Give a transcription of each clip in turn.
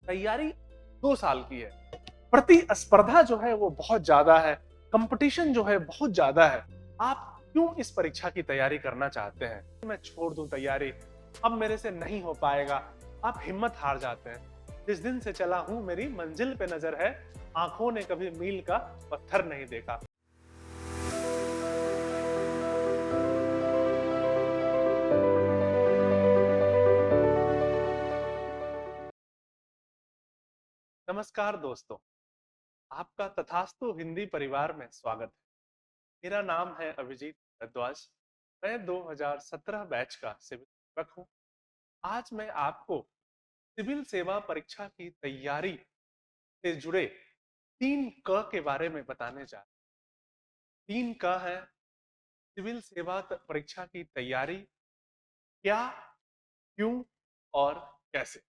तैयारी 2 साल की है। प्रतिस्पर्धा जो है वो बहुत ज्यादा है, कंपटीशन जो है बहुत ज्यादा है। आप क्यों इस परीक्षा की तैयारी करना चाहते हैं? मैं छोड़ दूं तैयारी, अब मेरे से नहीं हो पाएगा, आप हिम्मत हार जाते हैं। जिस दिन से चला हूं मेरी मंजिल पे नजर है, आंखों ने कभी मील का पत्थर नहीं देखा। नमस्कार दोस्तों, आपका तथास्तु हिंदी परिवार में स्वागत है। मेरा नाम है अभिजीत भारद्वाज। मैं 2017 बैच का सिविल सेवक हूँ। आज मैं आपको सिविल सेवा परीक्षा की तैयारी से जुड़े 3 क के बारे में बताने जा रहा हूँ। 3 क है सिविल सेवा परीक्षा की तैयारी, क्या, क्यों और कैसे।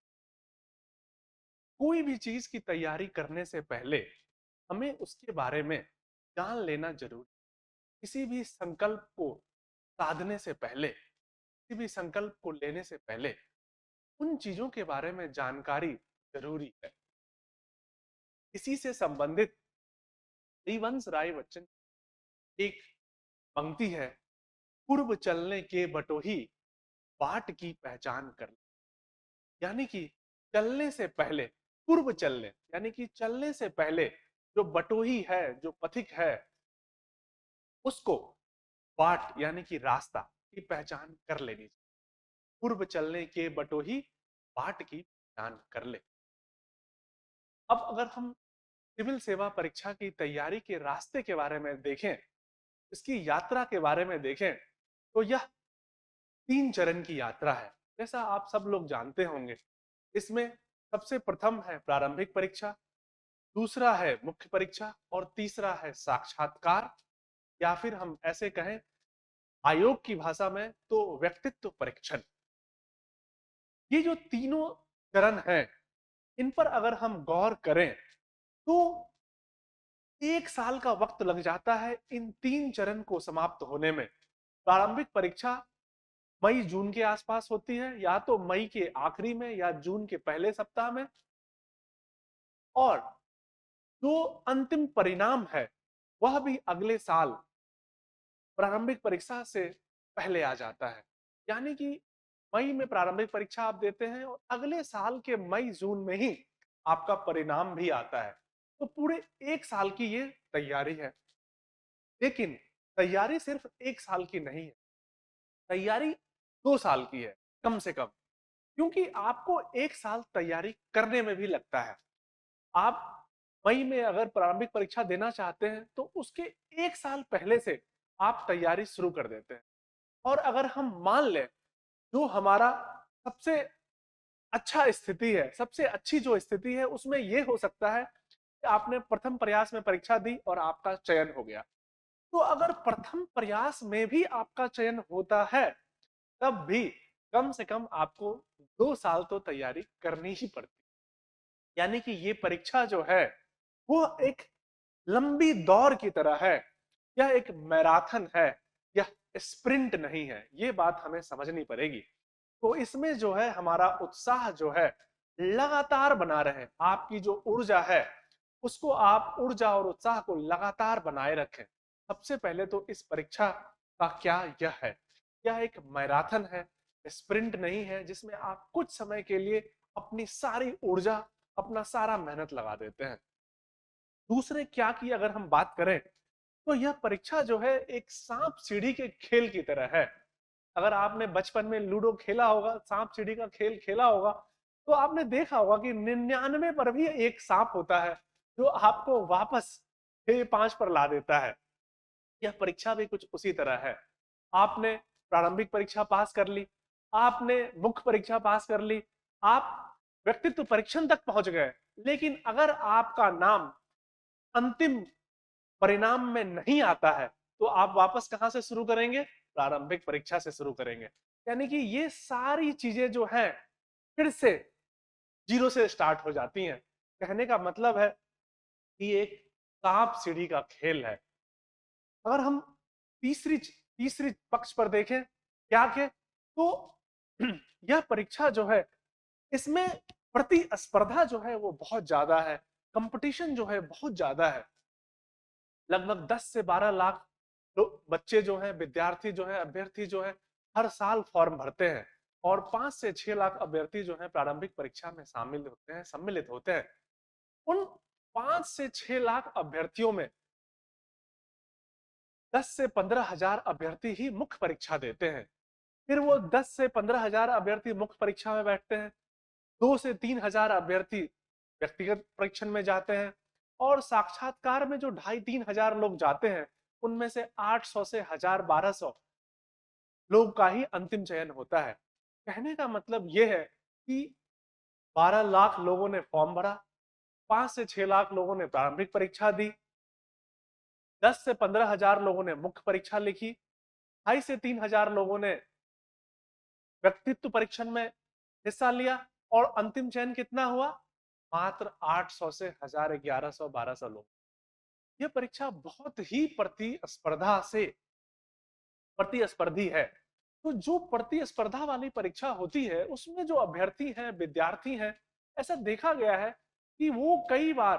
कोई भी चीज की तैयारी करने से पहले हमें उसके बारे में जान लेना जरूरी। किसी भी संकल्प को साधने से पहले, किसी भी संकल्प को लेने से पहले उन चीजों के बारे में जानकारी जरूरी है। इसी से संबंधित हरिवंश राय बच्चन एक पंक्ति है, पूर्व चलने के बटोही बाट की पहचान कर ले। यानी कि चलने से पहले, पूर्व चलने यानी कि चलने से पहले जो बटोही है, जो पथिक है, उसको बाट यानी कि रास्ता की पहचान कर लेनी चाहिए। पूर्व चलने के बटोही बाट की पहचान कर ले। अब अगर हम सिविल सेवा परीक्षा की तैयारी के रास्ते के बारे में देखें, इसकी यात्रा के बारे में देखें, तो यह 3 चरण की यात्रा है। जैसा आप सब लोग जानते होंगे, इसमें सबसे प्रथम है प्रारंभिक परीक्षा, दूसरा है मुख्य परीक्षा और तीसरा है साक्षात्कार, या फिर हम ऐसे कहें आयोग की भाषा में तो व्यक्तित्व परीक्षण। ये जो तीनों चरण हैं, इन पर अगर हम गौर करें तो 1 साल का वक्त लग जाता है इन 3 चरण को समाप्त होने में। प्रारंभिक परीक्षा मई जून के आसपास होती है, या तो मई के आखिरी में या जून के पहले सप्ताह में, और जो अंतिम परिणाम है वह भी अगले साल प्रारंभिक परीक्षा से पहले आ जाता है। यानी कि मई में प्रारंभिक परीक्षा आप देते हैं और अगले साल के मई जून में ही आपका परिणाम भी आता है। तो पूरे 1 साल की ये तैयारी है। लेकिन तैयारी सिर्फ 1 साल की नहीं है, तैयारी 2 साल की है कम से कम। क्योंकि आपको 1 साल तैयारी करने में भी लगता है। आप मई में अगर प्रारंभिक परीक्षा देना चाहते हैं तो उसके 1 साल पहले से आप तैयारी शुरू कर देते हैं। और अगर हम मान लें जो हमारा सबसे अच्छा स्थिति है, सबसे अच्छी जो स्थिति है, उसमें यह हो सकता है कि आपने प्रथम प्रयास में परीक्षा दी और आपका चयन हो गया। तो अगर प्रथम प्रयास में भी आपका चयन होता है, तब भी कम से कम आपको 2 साल तो तैयारी करनी ही पड़ती। यानी कि ये परीक्षा जो है वो एक लंबी दौड़ की तरह है। यह एक मैराथन है, यह स्प्रिंट नहीं है। ये बात हमें समझनी पड़ेगी। तो इसमें जो है हमारा उत्साह जो है लगातार बना रहे। आपकी जो ऊर्जा है उसको आप ऊर्जा और उत्साह को लगातार बनाए रखें। सबसे पहले तो इस परीक्षा का क्या यह है, यह एक मैराथन है, स्प्रिंट नहीं है जिसमें आप कुछ समय के लिए अपनी सारी ऊर्जा, अपना सारा मेहनत लगा देते हैं। दूसरे क्या की अगर हम बात करें तो यह परीक्षा जो है एक सांप सीढ़ी के खेल की तरह है। अगर आपने बचपन में लूडो खेला होगा, सांप सीढ़ी का खेल खेला होगा, तो आपने देखा होगा कि 99 पर भी एक सांप होता है जो आपको वापस 6-5 पर ला देता है। यह परीक्षा भी कुछ उसी तरह है। आपने प्रारंभिक परीक्षा पास कर ली, आपने मुख्य परीक्षा पास कर ली, आप व्यक्तित्व परीक्षण तक पहुंच गए, लेकिन अगर आपका नाम अंतिम परिणाम में नहीं आता है तो आप वापस कहां से शुरू करेंगे? प्रारंभिक परीक्षा से शुरू करेंगे। यानी कि ये सारी चीजें जो हैं फिर से जीरो से स्टार्ट हो जाती हैं। कहने का मतलब है कि एक सांप सीढ़ी का खेल है। अगर हम तीसरी तीसरी पक्ष पर देखें क्या के, तो यह परीक्षा जो है इसमें प्रतिस्पर्धा जो है वो बहुत ज्यादा है, कंपटीशन जो है बहुत ज्यादा है। लगभग 10 से 12 लाख बच्चे जो हैं, विद्यार्थी जो है, अभ्यर्थी जो है, हर साल फॉर्म भरते हैं और 5 से 6 लाख अभ्यर्थी जो है प्रारंभिक परीक्षा में शामिल होते हैं, सम्मिलित होते हैं। उन 5 से 6 लाख अभ्यर्थियों में 10 से 15 हजार अभ्यर्थी ही मुख्य परीक्षा देते हैं। फिर वो 10 से 15 हजार अभ्यर्थी मुख्य परीक्षा में बैठते हैं, 2 से 3 हजार अभ्यर्थी व्यक्तिगत परीक्षण में जाते हैं और साक्षात्कार में जो 2,500-3,000 लोग जाते हैं, उनमें से 800 से 1,000-1,200 लोग का ही अंतिम चयन होता है। कहने का मतलब ये है कि 12 लाख लोगों ने फॉर्म भरा, 5 से 6 लाख लोगों ने प्रारंभिक परीक्षा दी, 10 से 15 हजार लोगों ने मुख्य परीक्षा लिखी, 2,500 से 3,000 लोगों ने व्यक्तित्व परीक्षण में हिस्सा लिया और अंतिम चयन कितना हुआ? मात्र 800 से 1,000, 1,100, 1,200 लोग। यह परीक्षा बहुत ही प्रतिस्पर्धी है। तो जो प्रतिस्पर्धा वाली परीक्षा होती है, उसमें जो अभ्यर्थी हैं, विद्यार्थी हैं, ऐसा देखा गया है कि वो कई बार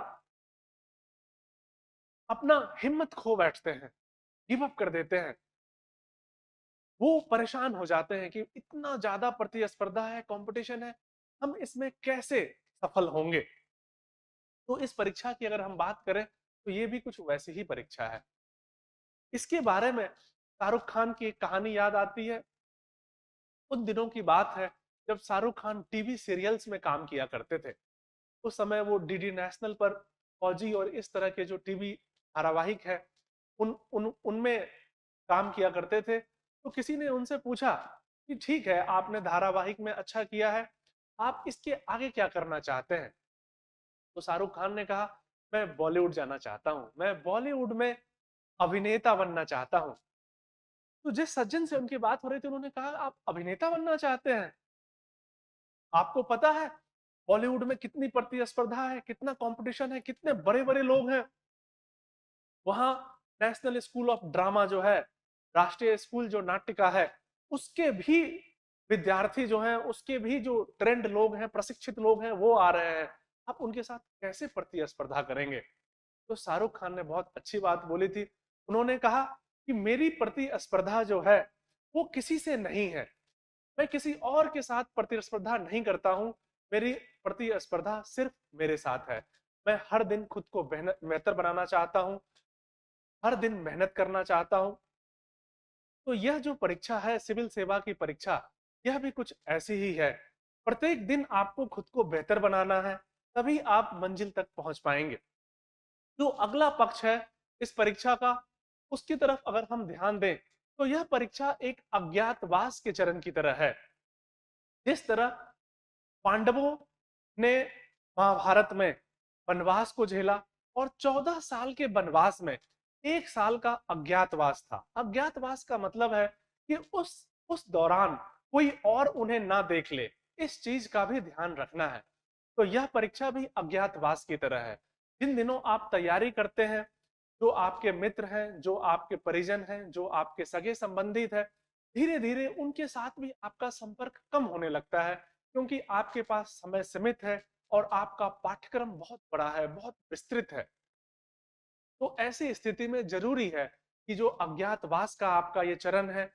अपना हिम्मत खो बैठते हैं, गिव अप कर देते हैं। वो परेशान हो जाते हैं कि इतना ज्यादा प्रतिस्पर्धा है, कंपटीशन है, हम इसमें कैसे सफल होंगे। तो इस परीक्षा की अगर हम बात करें तो ये भी कुछ वैसी ही परीक्षा है। इसके बारे में शाहरुख खान की एक कहानी याद आती है। उन दिनों की बात है जब शाहरुख खान टीवी सीरियल्स में काम किया करते थे। उस समय वो डीडी नेशनल पर फौजी और इस तरह के जो टीवी धारावाहिक है उन उन उनमें काम किया करते थे। तो किसी ने उनसे पूछा कि ठीक है, आपने धारावाहिक में अच्छा किया है, आप इसके आगे क्या करना चाहते हैं? तो शाहरुख खान ने कहा, मैं बॉलीवुड जाना चाहता हूं, मैं बॉलीवुड में अभिनेता बनना चाहता हूं। तो जिस सज्जन से उनकी बात हो रही थी उन्होंने कहा, आप अभिनेता बनना चाहते हैं? आपको पता है बॉलीवुड में कितनी प्रतिस्पर्धा है, कितना कंपटीशन है, कितने बड़े बड़े लोग हैं। वहां नेशनल स्कूल ऑफ ड्रामा जो है, राष्ट्रीय स्कूल जो नाट्यका है, उसके भी विद्यार्थी जो हैं, उसके भी जो ट्रेंड लोग हैं, प्रशिक्षित लोग हैं, वो आ रहे हैं। आप उनके साथ कैसे प्रतिस्पर्धा करेंगे? तो शाहरुख खान ने बहुत अच्छी बात बोली थी। उन्होंने कहा कि मेरी प्रतिस्पर्धा जो है वो किसी से नहीं है, मैं किसी और के साथ प्रतिस्पर्धा नहीं करता हूं, मेरी प्रतिस्पर्धा सिर्फ मेरे साथ है। मैं हर दिन खुद को बेहतर बनाना चाहता हूं, हर दिन मेहनत करना चाहता हूं। तो यह जो परीक्षा है, सिविल सेवा की परीक्षा, यह भी कुछ ऐसी ही है। प्रत्येक दिन आपको खुद को बेहतर बनाना है, तभी आप मंजिल तक पहुंच पाएंगे। जो अगला पक्ष है इस परीक्षा का, उसकी तरफ अगर हम ध्यान दें तो यह परीक्षा एक अज्ञातवास के चरण की तरह है। जिस तरह पांडवों ने महाभारत में वनवास को झेला और 14 साल के वनवास में 1 साल का अज्ञातवास था। अज्ञातवास का मतलब है कि उस दौरान कोई और उन्हें ना देख ले, इस चीज का भी ध्यान रखना है। तो यह परीक्षा भी अज्ञातवास की तरह है। जिन दिनों आप तैयारी करते हैं, जो आपके मित्र हैं, जो आपके परिजन हैं, जो आपके सगे संबंधित है, धीरे धीरे उनके साथ भी आपका संपर्क कम होने लगता है, क्योंकि आपके पास समय सीमित है और आपका पाठ्यक्रम बहुत बड़ा है, बहुत विस्तृत है। तो ऐसी स्थिति में जरूरी है कि जो अज्ञातवास का आपका ये चरण है,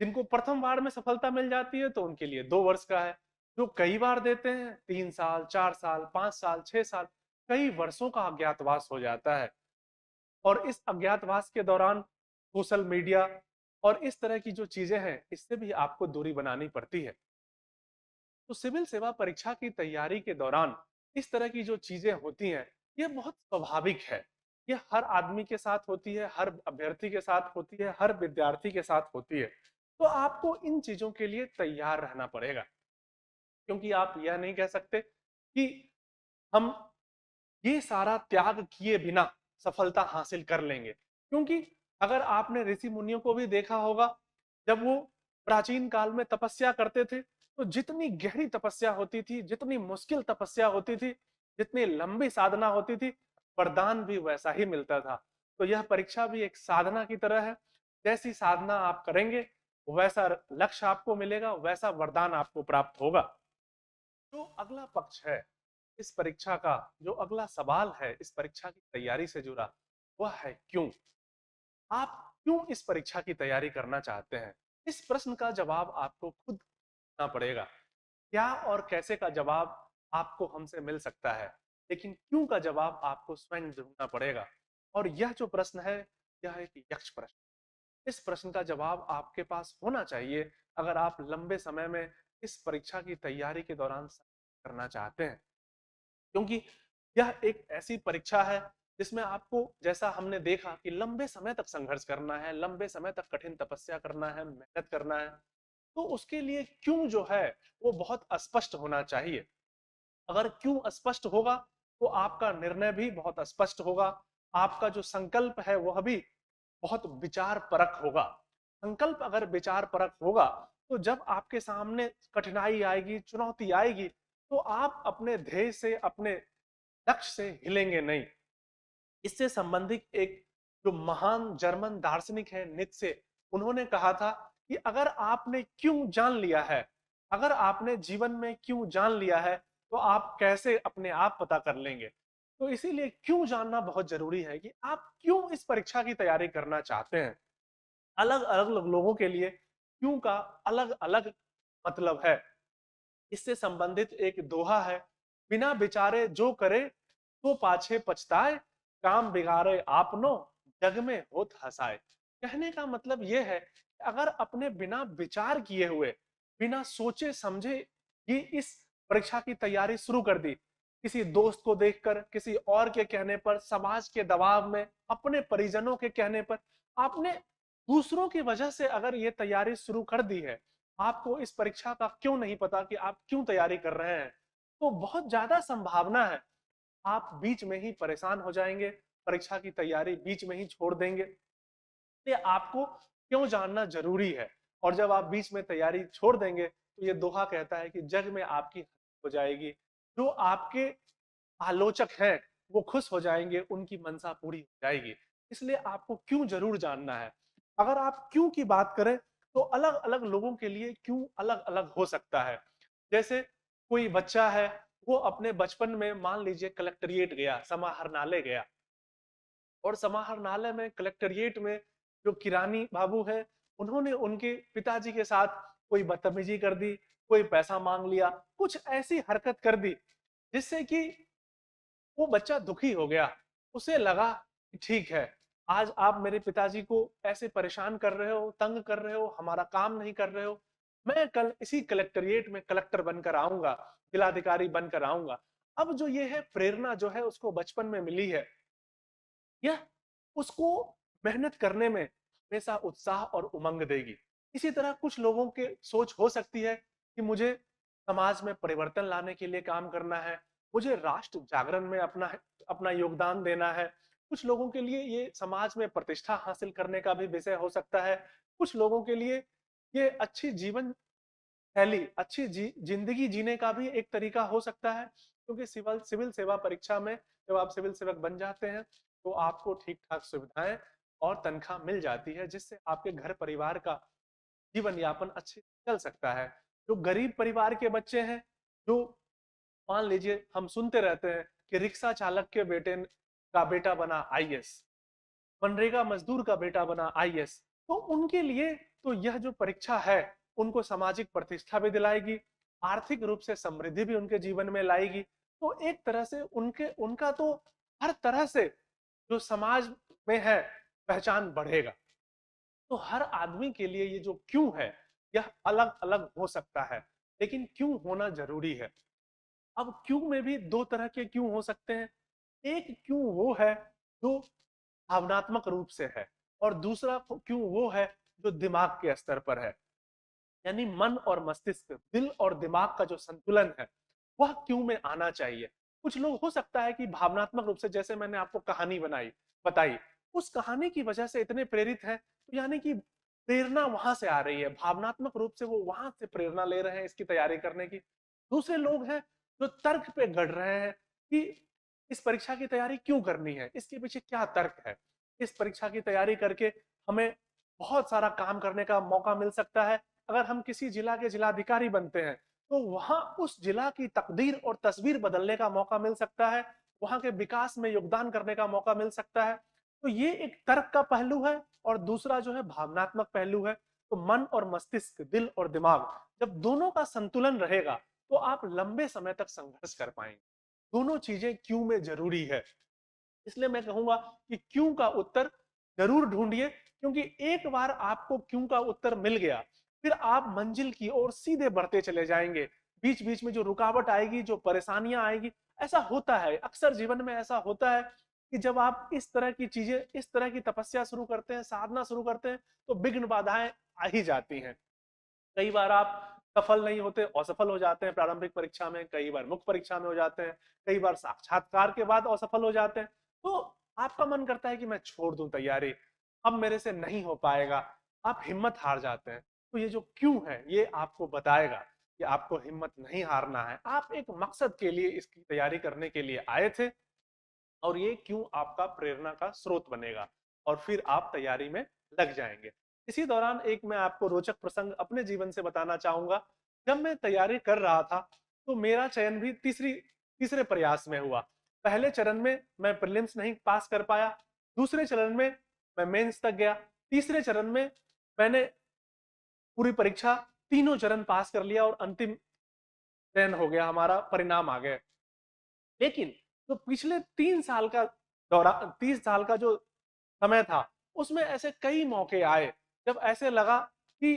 जिनको प्रथम बार में सफलता मिल जाती है तो उनके लिए 2 वर्ष का है, जो कई बार देते हैं 3 साल, 4 साल, 5 साल, 6 साल, कई वर्षों का अज्ञातवास हो जाता है। और इस अज्ञातवास के दौरान सोशल मीडिया और इस तरह की जो चीजें हैं, इससे भी आपको दूरी बनानी पड़ती है। तो सिविल सेवा परीक्षा की तैयारी के दौरान इस तरह की जो चीजें होती हैं, ये बहुत स्वाभाविक है। ये हर आदमी के साथ होती है, हर अभ्यर्थी के साथ होती है, हर विद्यार्थी के साथ होती है। तो आपको इन चीजों के लिए तैयार रहना पड़ेगा, क्योंकि आप यह नहीं कह सकते कि हम ये सारा त्याग किए बिना सफलता हासिल कर लेंगे। क्योंकि अगर आपने ऋषि मुनियों को भी देखा होगा, जब वो प्राचीन काल में तपस्या करते थे, तो जितनी गहरी तपस्या होती थी, जितनी मुश्किल तपस्या होती थी, जितनी लंबी साधना होती थी, वरदान भी वैसा ही मिलता था। तो यह परीक्षा भी एक साधना की तरह है। जैसी साधना आप करेंगे, वैसा लक्ष्य आपको मिलेगा, वैसा वरदान आपको प्राप्त होगा। जो अगला पक्ष है इस परीक्षा का जो अगला सवाल है इस परीक्षा की तैयारी से जुड़ा, वह है क्यों। आप क्यों इस परीक्षा की तैयारी करना चाहते हैं? इस प्रश्न का जवाब आपको खुद ढूंढना पड़ेगा। क्या और कैसे का जवाब आपको हमसे मिल सकता है, लेकिन क्यों का जवाब आपको स्वयं ढूंढना पड़ेगा। और यह जो प्रश्न है, यह एक यक्ष प्रश्न। इस प्रश्न का जवाब आपके पास होना चाहिए अगर आप लंबे समय में इस परीक्षा की तैयारी के दौरान संघर्ष करना चाहते हैं। क्योंकि यह एक ऐसी परीक्षा है जिसमें आपको, जैसा हमने देखा, कि लंबे समय तक संघर्ष करना है, लंबे समय तक कठिन तपस्या करना है, मेहनत करना है। तो उसके लिए क्यों जो है वो बहुत स्पष्ट होना चाहिए। अगर क्यों स्पष्ट होगा तो आपका निर्णय भी बहुत स्पष्ट होगा। आपका जो संकल्प है वह भी बहुत विचार परक होगा। संकल्प अगर विचार परक होगा तो जब आपके सामने कठिनाई आएगी, चुनौती आएगी, तो आप अपने ध्येय से, अपने लक्ष्य से हिलेंगे नहीं। इससे संबंधित एक जो महान जर्मन दार्शनिक है नीत्शे, उन्होंने कहा था कि अगर आपने क्यों जान लिया है, अगर आपने जीवन में क्यों जान लिया है, तो आप कैसे अपने आप पता कर लेंगे। तो इसीलिए क्यों जानना बहुत जरूरी है कि आप क्यों इस परीक्षा की तैयारी करना चाहते हैं। अलग अलग लोगों के लिए क्यों का अलग अलग मतलब है। इससे संबंधित एक दोहा है, बिना विचारे जो करे तो पाछे पछताए, काम बिगाड़े आपनो, जग में होत हंसाए। कहने का मतलब यह है कि अगर अपने बिना विचार किए हुए, बिना सोचे समझे ही इस परीक्षा की तैयारी शुरू कर दी, किसी दोस्त को देखकर, किसी और के कहने पर, समाज के दबाव में, अपने परिजनों के कहने पर, आपने दूसरों की वजह से अगर ये तैयारी शुरू कर दी है, आपको इस परीक्षा का क्यों नहीं पता कि आप क्यों तैयारी कर रहे हैं, तो बहुत ज्यादा संभावना है आप बीच में ही परेशान हो जाएंगे, परीक्षा की तैयारी बीच में ही छोड़ देंगे। इसलिए आपको क्यों जानना जरूरी है। और जब आप बीच में तैयारी छोड़ देंगे तो ये दोहा कहता है कि जग में आपकी हो जाएगी। जो आपके आलोचक हैं वो खुश हो जाएंगे, उनकी मनसा पूरी हो जाएगी। इसलिए आपको क्यों जरूर जानना है। अगर आप क्यों की बात करें तो अलग अलग लोगों के लिए क्यों अलग अलग हो सकता है। जैसे कोई बच्चा है, वो अपने बचपन में मान लीजिए कलेक्ट्रेट गया, समाहरणालय गया, और समाहरणालय में, कलेक्ट्रेट में जो किरानी बाबू है, उन्होंने उनके पिताजी के साथ कोई बदतमीजी कर दी, कोई पैसा मांग लिया, कुछ ऐसी हरकत कर दी जिससे कि वो बच्चा दुखी हो गया। उसे लगा कि ठीक है, आज आप मेरे पिताजी को ऐसे परेशान कर रहे हो, तंग कर रहे हो, हमारा काम नहीं कर रहे हो, मैं कल इसी कलेक्ट्रेट में कलेक्टर बनकर आऊंगा, जिलाधिकारी बनकर आऊंगा। अब जो ये है प्रेरणा जो है उसको बचपन में मिली है, यह उसको मेहनत करने में हमेशा उत्साह और उमंग देगी। इसी तरह कुछ लोगों के सोच हो सकती है कि मुझे समाज में परिवर्तन लाने के लिए काम करना है, मुझे राष्ट्र जागरण में अपना अपना योगदान देना है। कुछ लोगों के लिए ये समाज में प्रतिष्ठा हासिल करने का भी विषय हो सकता है। कुछ लोगों के लिए ये अच्छी जीवन शैली, अच्छी जिंदगी जीने का भी एक तरीका हो सकता है। क्योंकि सिविल सिविल सेवा परीक्षा में जब आप सिविल सेवक बन जाते हैं तो आपको ठीक ठाक सुविधाएं और तनख्वाह मिल जाती है, जिससे आपके घर परिवार का जीवन यापन अच्छे से चल सकता है। जो गरीब परिवार के बच्चे हैं, जो मान लीजिए हम सुनते रहते हैं कि रिक्शा चालक के बेटे का बेटा बना आईएएस, मनरेगा मजदूर का बेटा बना आईएएस, तो उनके लिए तो यह जो परीक्षा है उनको सामाजिक प्रतिष्ठा भी दिलाएगी, आर्थिक रूप से समृद्धि भी उनके जीवन में लाएगी। तो एक तरह से उनके उनका तो हर तरह से जो समाज में है पहचान बढ़ेगा। तो हर आदमी के लिए ये जो क्यों है यह अलग अलग हो सकता है, लेकिन क्यों होना जरूरी है। अब क्यों में भी दो तरह के क्यों हो सकते हैं। एक क्यों वो है जो भावनात्मक रूप से है, और दूसरा क्यों वो है जो दिमाग के स्तर पर है। यानी मन और मस्तिष्क, दिल और दिमाग का जो संतुलन है वह क्यों में आना चाहिए। कुछ लोग हो सकता है कि भावनात्मक रूप से, जैसे मैंने आपको कहानी बताई, उस कहानी की वजह से इतने प्रेरित है, तो यानी कि प्रेरणा वहां से आ रही है, भावनात्मक रूप से वो वहां से प्रेरणा ले रहे हैं इसकी तैयारी करने की। दूसरे लोग हैं जो तर्क पे गढ़ रहे हैं कि इस परीक्षा की तैयारी क्यों करनी है, इसके पीछे क्या तर्क है। इस परीक्षा की तैयारी करके हमें बहुत सारा काम करने का मौका मिल सकता है। अगर हम किसी जिला के जिलाधिकारी बनते हैं तो वहां उस जिला की तकदीर और तस्वीर बदलने का मौका मिल सकता है, वहां के विकास में योगदान करने का मौका मिल सकता है। तो ये एक तर्क का पहलू है और दूसरा जो है भावनात्मक पहलू है। तो मन और मस्तिष्क, दिल और दिमाग, जब दोनों का संतुलन रहेगा तो आप लंबे समय तक संघर्ष कर पाएंगे। दोनों चीजें क्यों में जरूरी है, इसलिए मैं कहूंगा कि क्यों का उत्तर जरूर ढूंढिए, क्योंकि एक बार आपको क्यों का उत्तर मिल गया, फिर आप मंजिल की ओर सीधे बढ़ते चले जाएंगे। बीच बीच में जो रुकावट आएगी, जो परेशानियां आएगी, ऐसा होता है अक्सर जीवन में, ऐसा होता है कि जब आप इस तरह की चीजें, इस तरह की तपस्या शुरू करते हैं, साधना शुरू करते हैं, तो विघ्न बाधाएं आ ही जाती हैं। कई बार आप सफल नहीं होते, असफल हो जाते हैं प्रारंभिक परीक्षा में, कई बार मुख्य परीक्षा में हो जाते हैं, कई बार साक्षात्कार के बाद असफल हो जाते हैं। तो आपका मन करता है कि मैं छोड़ दूं तैयारी, अब मेरे से नहीं हो पाएगा, आप हिम्मत हार जाते हैं। तो ये जो क्यों है, ये आपको बताएगा कि आपको हिम्मत नहीं हारना है। आप एक मकसद के लिए इसकी तैयारी करने के लिए आए थे, और ये क्यों आपका प्रेरणा का स्रोत बनेगा, और फिर आप तैयारी में लग जाएंगे। इसी दौरान एक मैं आपको रोचक प्रसंग अपने जीवन से बताना चाहूंगा। जब मैं तैयारी कर रहा था तो मेरा चयन भी तीसरे प्रयास में हुआ। पहले चरण में मैं प्रीलिम्स नहीं पास कर पाया, दूसरे चरण में मैं मेंस तक गया, तीसरे चरण में मैंने पूरी परीक्षा, तीनों चरण पास कर लिया और अंतिम चयन हो गया, हमारा परिणाम आ गए। लेकिन जो पिछले 3 साल का दौरान, 30 साल का जो समय था, उसमें ऐसे कई मौके आए जब ऐसे लगा कि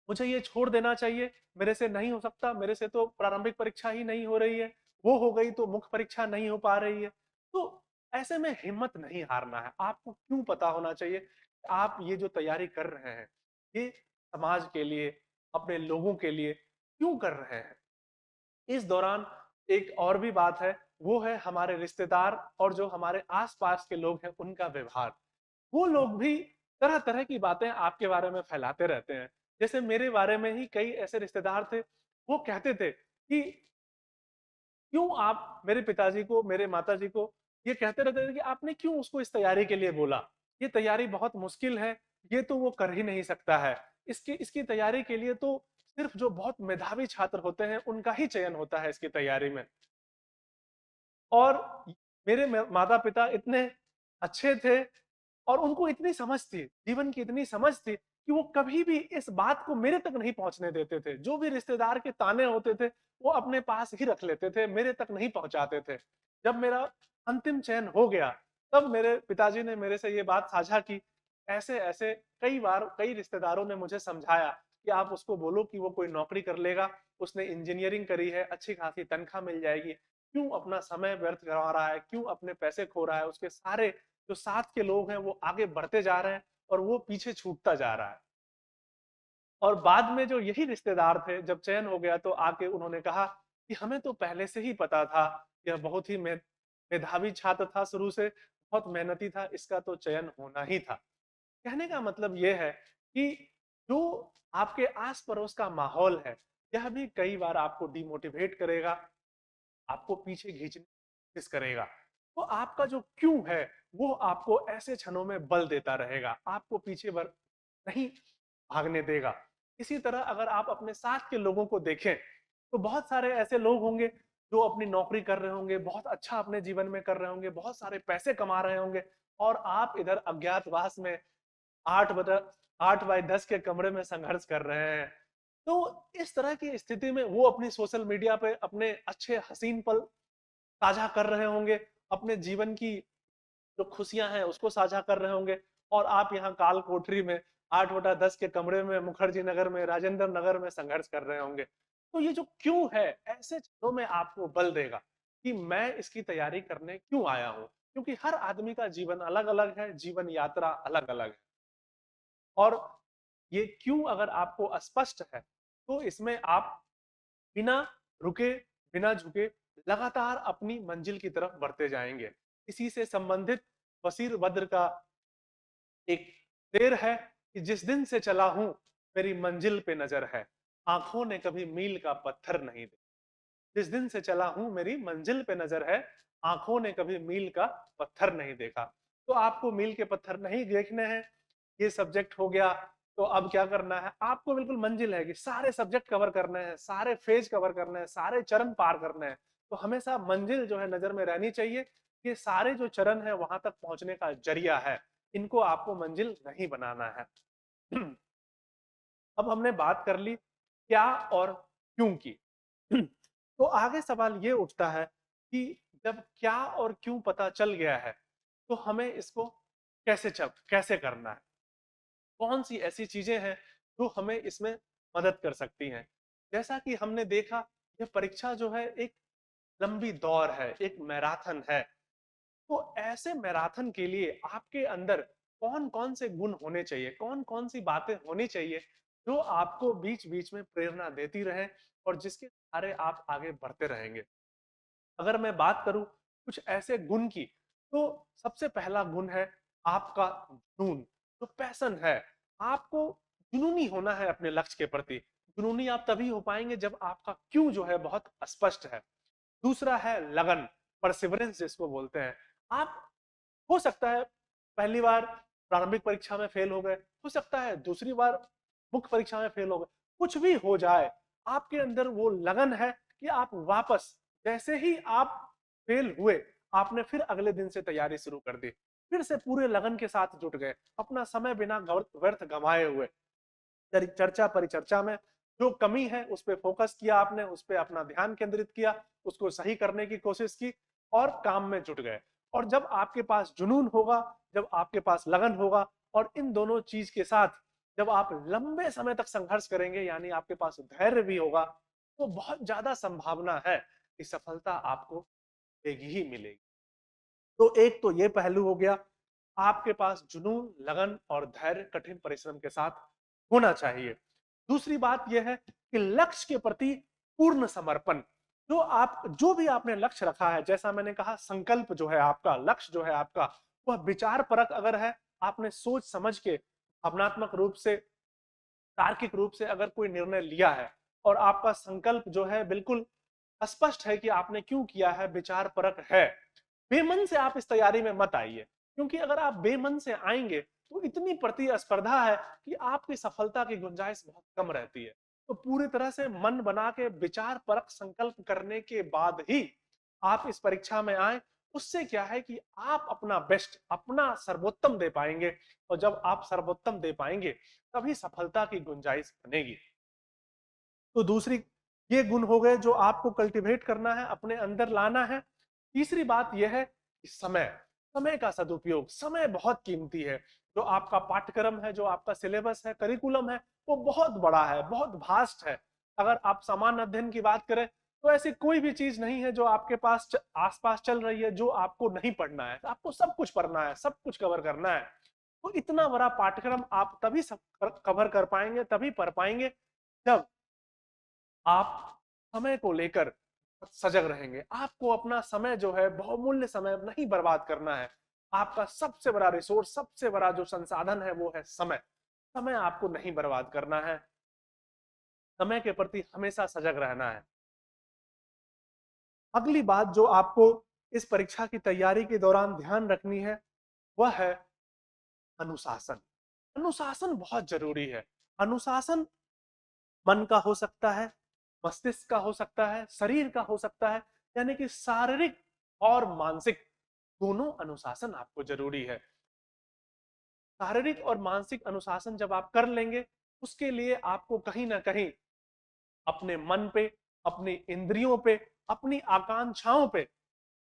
मुझे ये छोड़ देना चाहिए, मेरे से नहीं हो सकता, मेरे से तो प्रारंभिक परीक्षा ही नहीं हो रही है, वो हो गई तो मुख्य परीक्षा नहीं हो पा रही है। तो ऐसे में हिम्मत नहीं हारना है। आपको क्यों पता होना चाहिए, आप ये जो तैयारी कर रहे हैं, ये समाज के लिए, अपने लोगों के लिए क्यों कर रहे हैं। इस दौरान एक और भी बात है, वो है हमारे रिश्तेदार और जो हमारे आसपास के लोग हैं, उनका व्यवहार। वो लोग भी तरह तरह की बातें आपके बारे में फैलाते रहते हैं। जैसे मेरे बारे में ही कई ऐसे रिश्तेदार थे, वो कहते थे कि क्यों आप मेरे पिताजी को, मेरे माताजी को ये कहते रहते थे कि आपने क्यों उसको इस तैयारी के लिए बोला, ये तैयारी बहुत मुश्किल है, ये तो वो कर ही नहीं सकता है, इसकी इसकी तैयारी के लिए तो सिर्फ जो बहुत मेधावी छात्र होते हैं उनका ही चयन होता है इसकी तैयारी में। और मेरे माता पिता इतने अच्छे थे और उनको इतनी समझ थी, जीवन की इतनी समझ थी कि वो कभी भी इस बात को मेरे तक नहीं पहुंचने देते थे। जो भी रिश्तेदार के ताने होते थे, वो अपने पास ही रख लेते थे, मेरे तक नहीं पहुंचाते थे। जब मेरा अंतिम चयन हो गया, तब मेरे पिताजी ने मेरे से ये बात साझा की। ऐसे-ऐसे कई बार कई रिश्तेदारों ने मुझे समझाया कि आप उसको बोलो कि वो कोई नौकरी कर लेगा, उसने इंजीनियरिंग करी है, अच्छी खासी तनख्वाह मिल जाएगी। क्यों अपना समय व्यर्थ करवा रहा है, क्यों अपने पैसे खो रहा है, उसके सारे जो साथ के लोग हैं वो आगे बढ़ते जा रहे हैं और वो पीछे छूटता जा रहा है। और बाद में जो यही रिश्तेदार थे, जब चयन हो गया तो आके उन्होंने कहा कि हमें तो पहले से ही पता था, यह बहुत ही मेधावी छात्र था, शुरू से बहुत मेहनती था, इसका तो चयन होना ही था। कहने का मतलब ये है कि जो आपके आस पड़ोस का माहौल है, यह भी कई बार आपको डिमोटिवेट करेगा, आपको पीछे खींचने की कोशिश करेगा। तो आपका जो क्यों है, वो आपको ऐसे क्षणों में बल देता रहेगा, आपको पीछे नहीं भागने देगा। इसी तरह अगर आप अपने साथ के लोगों को देखें, तो बहुत सारे ऐसे लोग होंगे जो अपनी नौकरी कर रहे होंगे, बहुत अच्छा अपने जीवन में कर रहे होंगे, बहुत सारे पैसे कमा रहे होंगे, और आप इधर अज्ञातवास में 8 बाय 10 के कमरे में संघर्ष कर रहे हैं। तो इस तरह की स्थिति में वो अपनी सोशल मीडिया पे अपने अच्छे हसीन पल साझा कर रहे होंगे, अपने जीवन की जो खुशियां हैं उसको साझा कर रहे होंगे, और आप यहाँ काल कोठरी में 8/10 के कमरे में मुखर्जी नगर में, राजेंद्र नगर में संघर्ष कर रहे होंगे। तो ये जो क्यों है, ऐसे चीजों में आपको बल देगा कि मैं इसकी तैयारी करने क्यों आया हूँ, क्योंकि हर आदमी का जीवन अलग अलग है, जीवन यात्रा अलग अलग है। और ये क्यों अगर आपको स्पष्ट है, तो इसमें आप बिना रुके, बिना झुके लगातार अपनी मंजिल की तरफ बढ़ते जाएंगे। इसी से संबंधित बशीर बद्र का एक शेर है कि जिस दिन से चला हूं मेरी मंजिल पे नजर है, आंखों ने कभी मील का पत्थर नहीं देखा। जिस दिन से चला हूं मेरी मंजिल पे नजर है, आंखों ने कभी मील का पत्थर नहीं देखा। तो आपको मील के पत्थर नहीं देखने हैं, ये सब्जेक्ट हो गया। तो अब क्या करना है, आपको बिल्कुल मंजिल है कि सारे सब्जेक्ट कवर करने हैं, सारे फेज कवर करने हैं, सारे चरण पार करने हैं। तो हमेशा मंजिल जो है नजर में रहनी चाहिए। ये सारे जो चरण है वहां तक पहुंचने का जरिया है, इनको आपको मंजिल नहीं बनाना है। अब हमने बात कर ली क्या और क्यों की। तो आगे सवाल ये उठता है कि जब क्या और क्यों पता चल गया है तो हमें इसको कैसे करना है, कौन सी ऐसी चीजें हैं जो हमें इसमें मदद कर सकती हैं। जैसा कि हमने देखा, यह परीक्षा जो है एक लंबी दौड़ है, एक मैराथन है। तो ऐसे मैराथन के लिए आपके अंदर कौन कौन से गुण होने चाहिए, कौन कौन सी बातें होनी चाहिए जो आपको बीच बीच में प्रेरणा देती रहे और जिसके सहारे आप आगे बढ़ते रहेंगे। अगर मैं बात करूं कुछ ऐसे गुण की, तो सबसे पहला गुण है आपका जुनून, जो पैशन है। आपको जुनूनी होना है अपने लक्ष्य के प्रति। जुनूनी आप तभी हो पाएंगे जब आपका क्यों जो है बहुत स्पष्ट है। दूसरा है लगन, परसिवरेंस जिसको बोलते हैं। आप हो सकता है पहली बार प्रारंभिक परीक्षा में फेल हो गए, हो सकता है दूसरी बार मुख्य परीक्षा में फेल हो गए, कुछ भी हो जाए, आपके अंदर वो लगन है कि आप वापस, जैसे ही आप फेल हुए, आपने फिर अगले दिन से तैयारी शुरू कर दी, फिर से पूरे लगन के साथ जुट गए, अपना समय बिना व्यर्थ गंवाए हुए। चर्चा परिचर्चा में जो कमी है उस पर फोकस किया आपने, उस पर अपना ध्यान केंद्रित किया, उसको सही करने की कोशिश की और काम में जुट गए। और जब आपके पास जुनून होगा, जब आपके पास लगन होगा और इन दोनों चीज के साथ जब आप लंबे समय तक संघर्ष करेंगे, यानी आपके पास धैर्य भी होगा, तो बहुत ज्यादा संभावना है कि सफलता आपको मिलेगी ही मिलेगी। तो एक तो ये पहलू हो गया, आपके पास जुनून, लगन और धैर्य कठिन परिश्रम के साथ होना चाहिए। दूसरी बात यह है कि लक्ष्य के प्रति पूर्ण समर्पण। जो भी आपने लक्ष्य रखा है, जैसा मैंने कहा, संकल्प जो है आपका, लक्ष्य जो है आपका, वह विचार परक अगर है, आपने सोच समझ के भावनात्मक रूप से, तार्किक रूप से अगर कोई निर्णय लिया है और आपका संकल्प जो है बिल्कुल स्पष्ट है कि आपने क्यों किया है, विचार परक है, बेमन से आप इस तैयारी में मत आइए। क्योंकि अगर आप बेमन से आएंगे तो इतनी प्रतिस्पर्धा है कि आपकी सफलता की गुंजाइश बहुत कम रहती है। तो पूरी तरह से मन बना के विचार परक संकल्प करने के बाद ही आप इस परीक्षा में आए। उससे क्या है कि आप अपना बेस्ट, अपना सर्वोत्तम दे पाएंगे, और जब आप सर्वोत्तम दे पाएंगे तभी सफलता की गुंजाइश बनेगी। तो दूसरी ये गुण हो गए जो आपको कल्टीवेट करना है, अपने अंदर लाना है। तीसरी बात यह है कि समय, समय का सदुपयोग। समय बहुत कीमती है। जो आपका पाठ्यक्रम है, जो आपका सिलेबस है, करिकुलम है, वो बहुत बड़ा है, बहुत वास्ट है। अगर आप सामान्य अध्ययन की बात करें तो ऐसी कोई भी चीज नहीं है जो आपके पास आसपास चल रही है जो आपको नहीं पढ़ना है। आपको सब कुछ पढ़ना है, सब कुछ कवर करना है। तो इतना बड़ा पाठ्यक्रम आप तभी सब कवर कर पाएंगे, तभी पढ़ पाएंगे, जब आप समय को लेकर सजग रहेंगे। आपको अपना समय जो है, बहुमूल्य समय नहीं बर्बाद करना है। आपका सबसे बड़ा रिसोर्स, सबसे बड़ा जो संसाधन है वो है समय। समय आपको नहीं बर्बाद करना है, समय के प्रति हमेशा सजग रहना है। अगली बात जो आपको इस परीक्षा की तैयारी के दौरान ध्यान रखनी है वह है अनुशासन। अनुशासन बहुत जरूरी है। अनुशासन मन का हो सकता है, मस्तिष्क का हो सकता है, शरीर का हो सकता है, यानी कि शारीरिक और मानसिक दोनों अनुशासन आपको जरूरी है। शारीरिक और मानसिक अनुशासन जब आप कर लेंगे, उसके लिए आपको कहीं ना कहीं अपने मन पे, अपनी इंद्रियों पे, अपनी आकांक्षाओं पे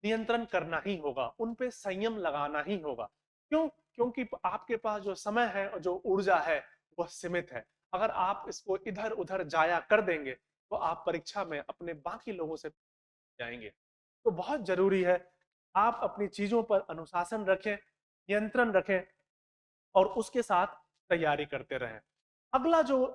नियंत्रण करना ही होगा, उन पे संयम लगाना ही होगा। क्यों? क्योंकि आपके पास जो समय है और जो ऊर्जा है वह सीमित है। अगर आप इसको इधर उधर जाया कर देंगे तो आप परीक्षा में अपने बाकी लोगों से जाएंगे। तो बहुत जरूरी है आप अपनी चीजों पर अनुशासन रखें, नियंत्रण रखें और उसके साथ तैयारी करते रहें। अगला जो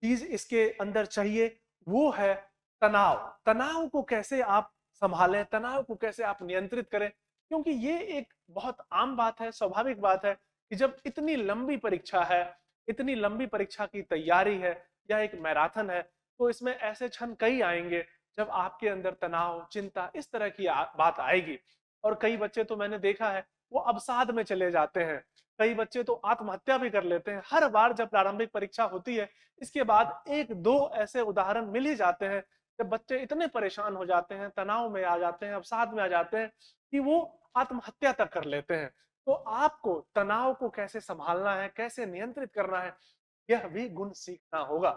चीज इसके अंदर चाहिए वो है तनाव। तनाव को कैसे आप संभालें, तनाव को कैसे आप नियंत्रित करें, क्योंकि ये एक बहुत आम बात है, स्वाभाविक बात है कि जब इतनी लंबी परीक्षा है, इतनी लंबी परीक्षा की तैयारी है या एक मैराथन है, तो इसमें ऐसे क्षण कई आएंगे जब आपके अंदर तनाव, चिंता, इस तरह की बात आएगी। और कई बच्चे तो मैंने देखा है वो अवसाद में चले जाते हैं, कई बच्चे तो आत्महत्या भी कर लेते हैं। हर बार जब प्रारंभिक परीक्षा होती है, इसके बाद एक दो ऐसे उदाहरण मिल ही जाते हैं जब बच्चे इतने परेशान हो जाते हैं, तनाव में आ जाते हैं, अवसाद में आ जाते हैं कि वो आत्महत्या तक कर लेते हैं। तो आपको तनाव को कैसे संभालना है, कैसे नियंत्रित करना है, यह भी गुण सीखना होगा।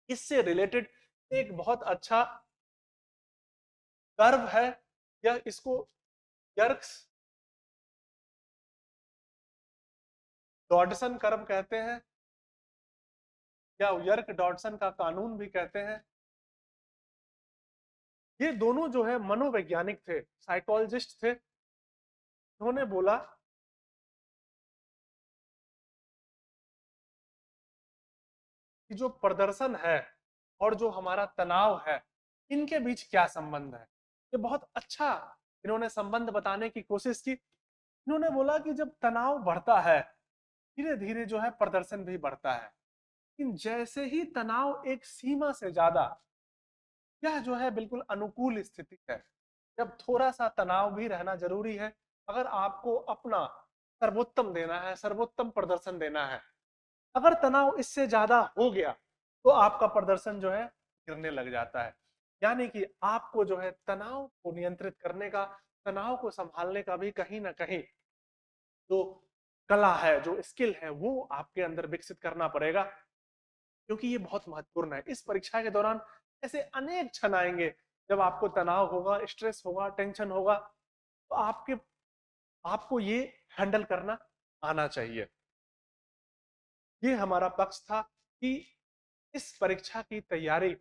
इससे रिलेटेड एक बहुत अच्छा कर्व है, या इसको यर्क्स डॉडसन कर्व कहते हैं, या यर्क डॉडसन का कानून भी कहते हैं। ये दोनों जो है मनोवैज्ञानिक थे, साइकोलॉजिस्ट थे। उन्होंने बोला कि जो प्रदर्शन है और जो हमारा तनाव है, इनके बीच क्या संबंध है। ये बहुत अच्छा इन्होंने संबंध बताने की कोशिश की। इन्होंने बोला कि जब तनाव बढ़ता है, धीरे धीरे जो है प्रदर्शन भी बढ़ता है। लेकिन जैसे ही तनाव एक सीमा से ज्यादा, यह जो है बिल्कुल अनुकूल स्थिति है, जब थोड़ा सा तनाव भी रहना जरूरी है अगर आपको अपना सर्वोत्तम देना है, सर्वोत्तम प्रदर्शन देना है। अगर तनाव इससे ज्यादा हो गया तो आपका प्रदर्शन जो है गिरने लग जाता है। यानी कि आपको जो है तनाव को नियंत्रित करने का, तनाव को संभालने का भी कहीं ना कहीं जो कला है, जो स्किल है, वो आपके अंदर विकसित करना पड़ेगा, क्योंकि ये बहुत महत्वपूर्ण है। इस परीक्षा के दौरान ऐसे अनेक क्षण आएंगे जब आपको तनाव होगा, स्ट्रेस होगा, टेंशन होगा, तो आपको ये हैंडल करना आना चाहिए। ये हमारा पक्ष था कि इस परीक्षा की तैयारी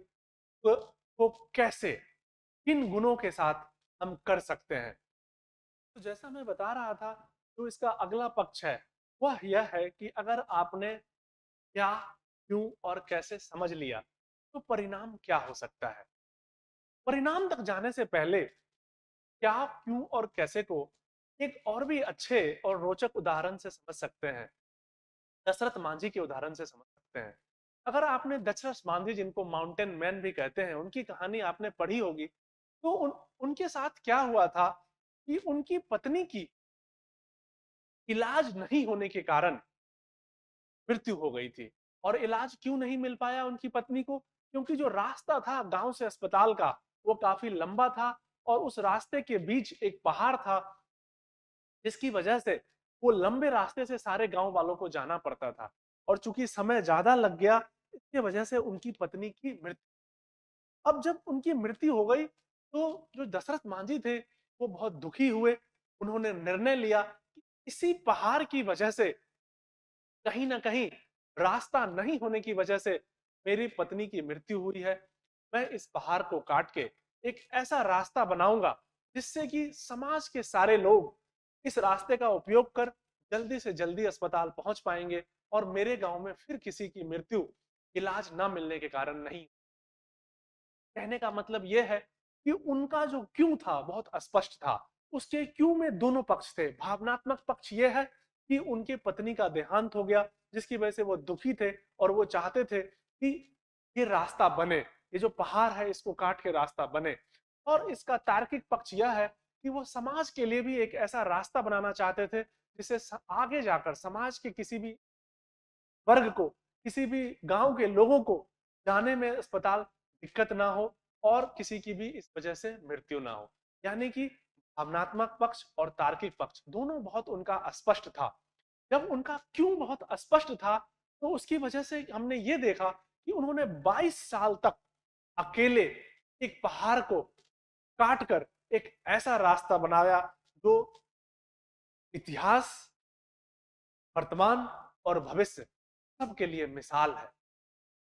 को कैसे, किन गुणों के साथ हम कर सकते हैं। तो जैसा मैं बता रहा था, जो इसका अगला पक्ष है वह यह है कि अगर आपने क्या, क्यों और कैसे समझ लिया, तो परिणाम क्या हो सकता है। परिणाम तक जाने से पहले क्या, क्यों और कैसे को एक और भी अच्छे और रोचक उदाहरण से समझ सकते हैं। दशरथ मांझी के उदाहरण से समझ सकते हैं। अगर आपने दशरथ मांझी, जिनको माउंटेन मैन भी कहते हैं, उनकी कहानी आपने पढ़ी होगी, तो उनके साथ क्या हुआ था कि उनकी पत्नी की इलाज नहीं होने के कारण मृत्यु हो गई थी। और इलाज क्यों नहीं मिल पाया उनकी पत्नी को? क्योंकि जो रास्ता था गांव से अस्पताल का, वो काफी लंबा था, और उस रास्ते के बीच एक पहाड़ था, जिसकी वजह से वो लंबे रास्ते से सारे गांव वालों को जाना पड़ता था। और चूंकि समय ज्यादा लग गया, इसके वजह से उनकी पत्नी की मृत्यु। अब जब उनकी मृत्यु हो गई, तो जो दशरथ मांझी थे वो बहुत दुखी हुए। उन्होंने निर्णय लिया कि इसी पहाड़ की वजह से, कहीं ना कहीं रास्ता नहीं होने की वजह से मेरी पत्नी की मृत्यु हुई है। मैं इस पहाड़ को काट के एक ऐसा रास्ता बनाऊंगा जिससे कि समाज के सारे लोग इस रास्ते का उपयोग कर जल्दी से जल्दी अस्पताल पहुंच पाएंगे, और मेरे गांव में फिर किसी की मृत्यु इलाज ना मिलने के कारण नहीं। कहने का मतलब यह है कि उनका जो क्यों था बहुत स्पष्ट था। उसके क्यों में दोनों पक्ष थे। भावनात्मक पक्ष यह है कि उनकी पत्नी का देहांत हो गया, जिसकी वजह से वो दुखी थे, और वो चाहते थे कि ये रास्ता बने, ये जो पहाड़ है इसको काट के रास्ता बने। और इसका तार्किक पक्ष यह है कि वो समाज के लिए भी एक ऐसा रास्ता बनाना चाहते थे जिससे आगे जाकर समाज के किसी भी वर्ग को, किसी भी गांव के लोगों को जाने में अस्पताल दिक्कत ना हो, और किसी की भी इस वजह से मृत्यु ना हो। यानी कि भावनात्मक पक्ष और तार्किक पक्ष दोनों बहुत उनका स्पष्ट था। जब उनका क्यों बहुत स्पष्ट था, तो उसकी वजह से हमने ये देखा कि उन्होंने 22 साल तक अकेले एक पहाड़ को काट कर एक ऐसा रास्ता बनाया जो इतिहास, वर्तमान और भविष्य सबके लिए मिसाल है।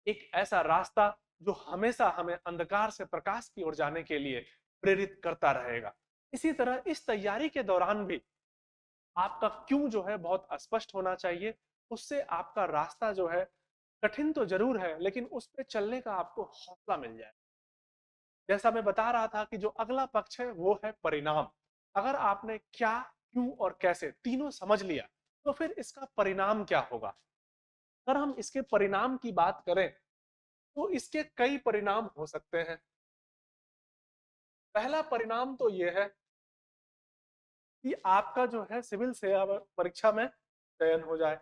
एक ऐसा रास्ता जो हमेशा हमें अंधकार से प्रकाश की ओर जाने के लिए प्रेरित करता रहेगा। इसी तरह इस तैयारी के दौरान भी आपका क्यों जो है बहुत स्पष्ट होना चाहिए। उससे आपका रास्ता जो है कठिन तो जरूर है, लेकिन उस पे चलने का आपको हौसला मिल जाए। जैसा मैं बता रहा था कि जो अगला पक्ष है वो है परिणाम। अगर आपने क्या, क्यों और कैसे तीनों समझ लिया, तो फिर इसका परिणाम क्या होगा। अगर हम इसके परिणाम की बात करें, तो इसके कई परिणाम हो सकते हैं। पहला परिणाम तो यह है कि आपका जो है सिविल सेवा परीक्षा में चयन हो जाए,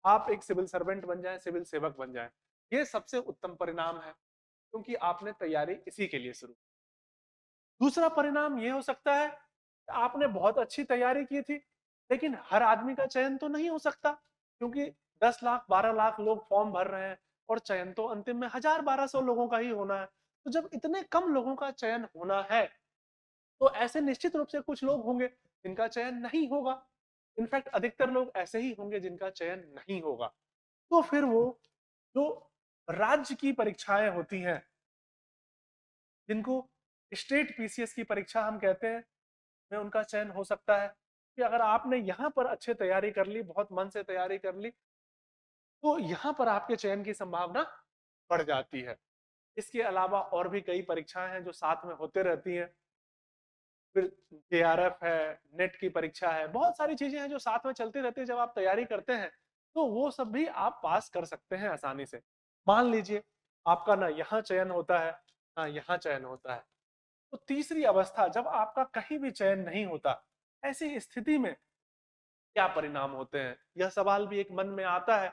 आप एक सिविल सर्वेंट बन जाए, सिविल सेवक बन जाए। ये सबसे उत्तम परिणाम है, क्योंकि आपने तैयारी इसी के लिए शुरू। दूसरा परिणाम ये हो सकता है, आपने बहुत अच्छी तैयारी की थी, लेकिन हर आदमी का चयन तो नहीं हो सकता, क्योंकि 10 लाख 12 लाख लोग फॉर्म भर रहे हैं और चयन तो अंतिम में 1000-1200 लोगों का ही होना है। तो जब इतने कम लोगों का चयन होना है, तो ऐसे निश्चित रूप से कुछ लोग होंगे जिनका चयन नहीं होगा। इनफैक्ट अधिकतर लोग ऐसे ही होंगे जिनका चयन नहीं होगा। तो फिर वो जो राज्य की परीक्षाएं होती हैं, जिनको स्टेट पीसीएस की परीक्षा हम कहते हैं, में उनका चयन हो सकता है कि अगर आपने यहाँ पर अच्छे तैयारी कर ली, बहुत मन से तैयारी कर ली, तो यहाँ पर आपके चयन की संभावना बढ़ जाती है। इसके अलावा और भी कई परीक्षाएं हैं जो साथ में होते रहती हैं। फिर जेआरएफ है, नेट की परीक्षा है, बहुत सारी चीजें हैं जो साथ में चलती रहती है। जब आप तैयारी करते हैं तो वो सब भी आप पास कर सकते हैं आसानी से। मान लीजिए आपका ना यहाँ चयन होता है, ना यहाँ चयन होता है, तो तीसरी अवस्था जब आपका कहीं भी चयन नहीं होता, ऐसी स्थिति में क्या परिणाम होते हैं, यह सवाल भी एक मन में आता है।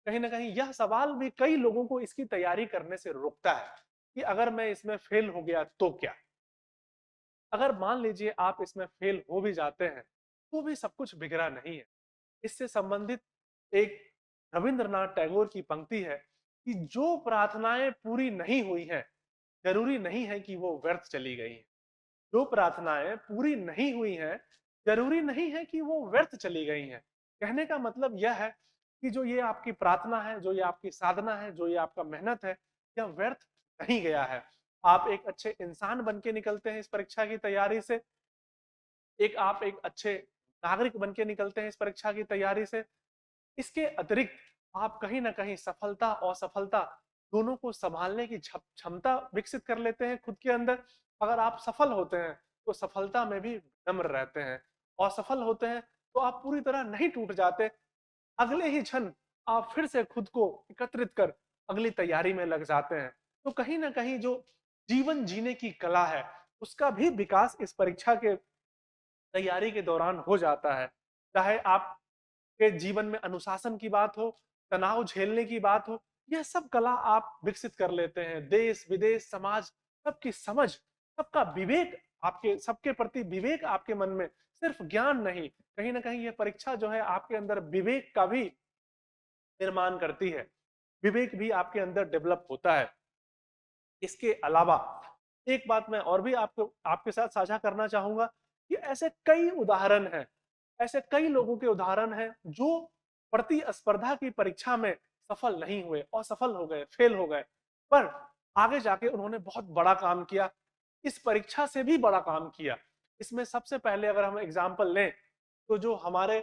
कहीं ना कहीं यह सवाल भी कई लोगों को इसकी तैयारी करने से रोकता है कि अगर मैं इसमें फेल हो गया तो क्या। अगर मान लीजिए आप इसमें फेल हो भी जाते हैं, तो भी सब कुछ बिगड़ा नहीं है। इससे संबंधित एक रविंद्रनाथ टैगोर की पंक्ति है कि जो प्रार्थनाएं पूरी नहीं हुई हैं, जरूरी नहीं है कि वो व्यर्थ चली गई हैं। जो प्रार्थनाएं पूरी नहीं हुई हैं, जरूरी नहीं है कि वो व्यर्थ चली गई हैं। कहने का मतलब यह है कि जो ये आपकी प्रार्थना है, जो ये आपकी साधना है, जो ये आपका मेहनत है, यह व्यर्थ नहीं गया है। आप एक अच्छे इंसान बन के निकलते हैं इस परीक्षा की तैयारी से, आप एक अच्छे नागरिक बन के निकलते हैं इस परीक्षा की तैयारी से। इसके अतिरिक्त आप कहीं ना कहीं सफलता असफलता दोनों को संभालने की क्षमता विकसित कर लेते हैं खुद के अंदर। अगर आप सफल होते हैं तो सफलता में भी नम्र रहते हैं, असफल होते हैं तो आप पूरी तरह नहीं टूट जाते। अगले ही क्षण आप फिर से खुद को एकत्रित कर अगली तैयारी में लग जाते हैं। तो कहीं ना कहीं जो जीवन जीने की कला है, उसका भी विकास इस परीक्षा के तैयारी के दौरान हो जाता है। चाहे आपके जीवन में अनुशासन की बात हो, तनाव झेलने की बात हो, यह सब कला आप विकसित कर लेते हैं। देश विदेश समाज सबकी समझ, सबका विवेक, आपके सबके प्रति विवेक आपके मन में, सिर्फ ज्ञान नहीं, कहीं ना कहीं यह परीक्षा जो है आपके अंदर विवेक का भी निर्माण करती है। विवेक भी आपके अंदर डेवलप होता है। इसके अलावा एक बात मैं और भी आपको आपके साथ साझा करना चाहूंगा कि ऐसे कई उदाहरण हैं, ऐसे कई लोगों के उदाहरण हैं जो प्रतिस्पर्धा की परीक्षा में सफल नहीं हुए, असफल हो गए, फेल हो गए, पर आगे जाके उन्होंने बहुत बड़ा काम किया, इस परीक्षा से भी बड़ा काम किया। इसमें सबसे पहले अगर हम एग्जाम्पल लें, तो जो हमारे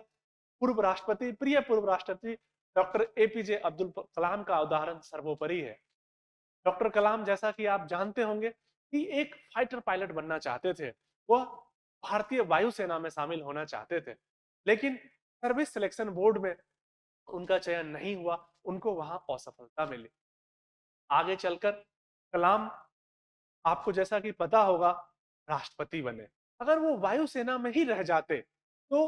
पूर्व राष्ट्रपति, प्रिय पूर्व राष्ट्रपति डॉक्टर एपीजे अब्दुल कलाम का उदाहरण सर्वोपरि है। डॉक्टर कलाम, जैसा कि आप जानते होंगे, कि एक फाइटर पायलट बनना चाहते थे। वह भारतीय वायुसेना में शामिल होना चाहते थे, लेकिन सर्विस सिलेक्शन बोर्ड में उनका चयन नहीं हुआ, उनको वहां असफलता मिली। आगे चलकर कलाम, आपको जैसा कि पता होगा, राष्ट्रपति बने। अगर वो वायुसेना में ही रह जाते तो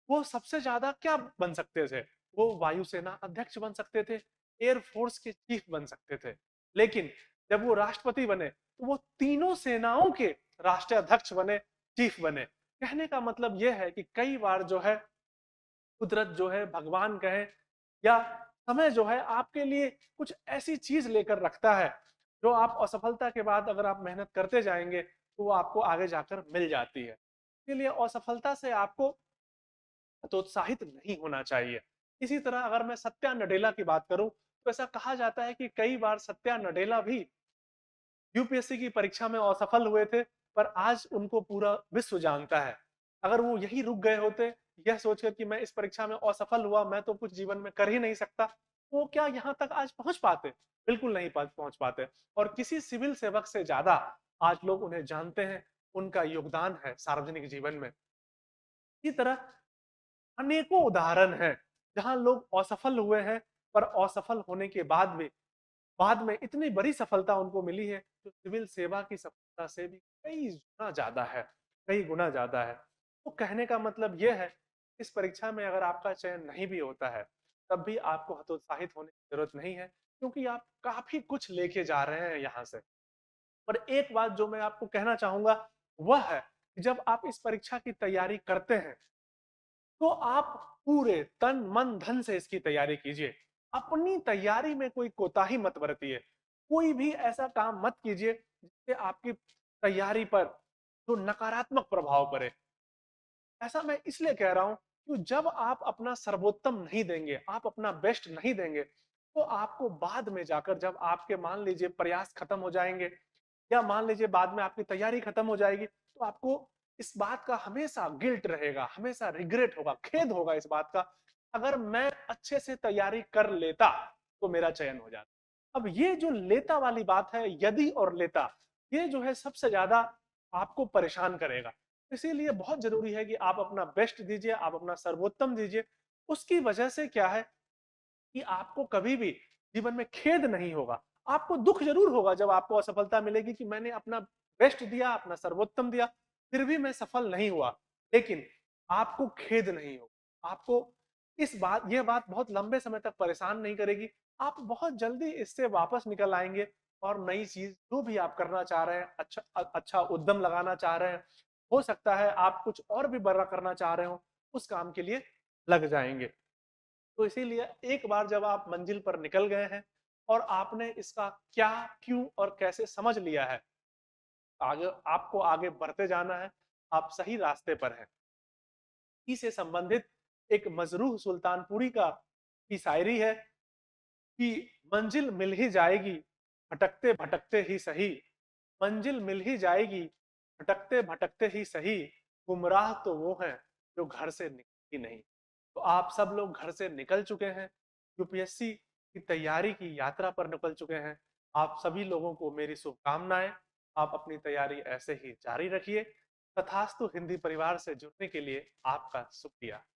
वो सबसे ज्यादा क्या बन सकते थे, वो वायुसेना अध्यक्ष बन सकते थे, एयरफोर्स के चीफ बन सकते थे। लेकिन जब वो राष्ट्रपति बने तो वो तीनों सेनाओं के राष्ट्रीय अध्यक्ष बने, चीफ बने। कहने का मतलब यह है कि कई बार जो है कुदरत जो है, भगवान कहे या समय जो है, आपके लिए कुछ ऐसी चीज लेकर रखता है जो आप असफलता के बाद अगर आप मेहनत करते जाएंगे तो वो आपको आगे जाकर मिल जाती है। इसलिए असफलता से आपको हतोत्साहित नहीं होना चाहिए। इसी तरह अगर मैं सत्या नडेला की बात करूं, तो ऐसा कहा जाता है कि कई बार सत्या नडेला भी यूपीएससी की परीक्षा में असफल हुए थे, पर आज उनको पूरा विश्व जानता है। अगर वो यही रुक गए होते, यह सोचकर कि मैं इस परीक्षा में असफल हुआ, मैं तो कुछ जीवन में कर ही नहीं सकता, वो क्या यहाँ तक आज पहुंच पाते? बिल्कुल नहीं पहुंच पाते। और किसी सिविल सेवक से ज्यादा आज लोग उन्हें जानते हैं, उनका योगदान है सार्वजनिक जीवन में। इसी तरह अनेकों उदाहरण हैं जहां लोग असफल हुए हैं, पर असफल होने के बाद में इतनी बड़ी सफलता उनको मिली है जो सिविल सेवा की सफलता से भी कई गुना ज्यादा है, कई गुना ज्यादा है। तो कहने का मतलब ये है, इस परीक्षा में अगर आपका चयन नहीं भी होता है, तब भी आपको हतोत्साहित होने की ज़रूरत नहीं है, क्योंकि आप काफ़ी कुछ लेके जा रहे हैं यहाँ से। पर एक बात जो मैं आपको कहना चाहूँगा, वह है कि जब आप इस परीक्षा की तैयारी करते हैं, तो आप पूरे तन, मन, धन से इसकी तैयारी कीजिए। अपनी तैयारी में कोई कोताही मत बरतिए। कोई भी ऐसा काम मत कीजिए, जिससे आपकी तैयारी पर जो नकारात्मक प्रभाव पड़े। ऐसा मैं इसलिए कह रहा हूँ कि जब आप अपना सर्वोत्तम नहीं देंगे, आप अपना बेस्ट नहीं देंगे, तो आपको बाद में जाकर जब आपके मान लीजिए प्रयास खत्म हो जाएँगे या मान लीजिए बाद में आपकी तैयारी खत्म हो जाएगी, तो आपको इस बात का हमेशा गिल्ट रहेगा, हमेशा रिग्रेट होगा, खेद होगा इस बात का, अगर मैं अच्छे से तैयारी कर लेता, तो मेरा चयन हो जाता। अब ये जो लेता वाली बात है, यदि और लेता, ये जो है सबसे ज़्यादा आपको परेशान करेगा। इसीलिए बहुत ज़रूरी है कि आप अपना बेस्ट दीजिए, आप अपना सर्वोत्तम दीजिए। उसकी वजह से क्या है कि आपको कभी भी जीवन में खेद नहीं होगा। आपको दुःख ज़रूर होगा जब आपको असफलता मिलेगी कि मैंने अपना बेस्ट दिया, अपना सर्वोत्तम दिया, फिर भी मैं सफल नहीं हुआ। लेकिन आपको खेद नहीं होगा। आपको यह बात बहुत लंबे समय तक परेशान नहीं करेगी। आप बहुत जल्दी इससे वापस निकल आएँगे और नई चीज़ जो भी आप करना चाह रहे हैं, अच्छा उद्यम लगाना चाह रहे हैं, हो सकता है आप कुछ और भी बड़ा करना चाह रहे हो, उस काम के लिए लग जाएँगे। तो इसीलिए एक बार जब आप मंजिल पर निकल गए हैं और आपने इसका क्या, क्यों और कैसे समझ लिया है, आगे आपको आगे बढ़ते जाना है, आप सही रास्ते पर हैं। इसी से संबंधित एक मजरूह सुल्तानपुरी की शायरी है कि मंजिल मिल ही जाएगी, भटकते भटकते ही सही। मंजिल मिल ही जाएगी, भटकते भटकते ही सही। गुमराह तो वो हैं जो घर से निकले ही नहीं। तो आप सब लोग घर से निकल चुके हैं, यूपीएससी की तैयारी की यात्रा पर निकल चुके हैं। आप सभी लोगों को मेरी शुभकामनाएं। आप अपनी तैयारी ऐसे ही जारी रखिए। तथास्तु हिंदी परिवार से जुड़ने के लिए आपका शुक्रिया।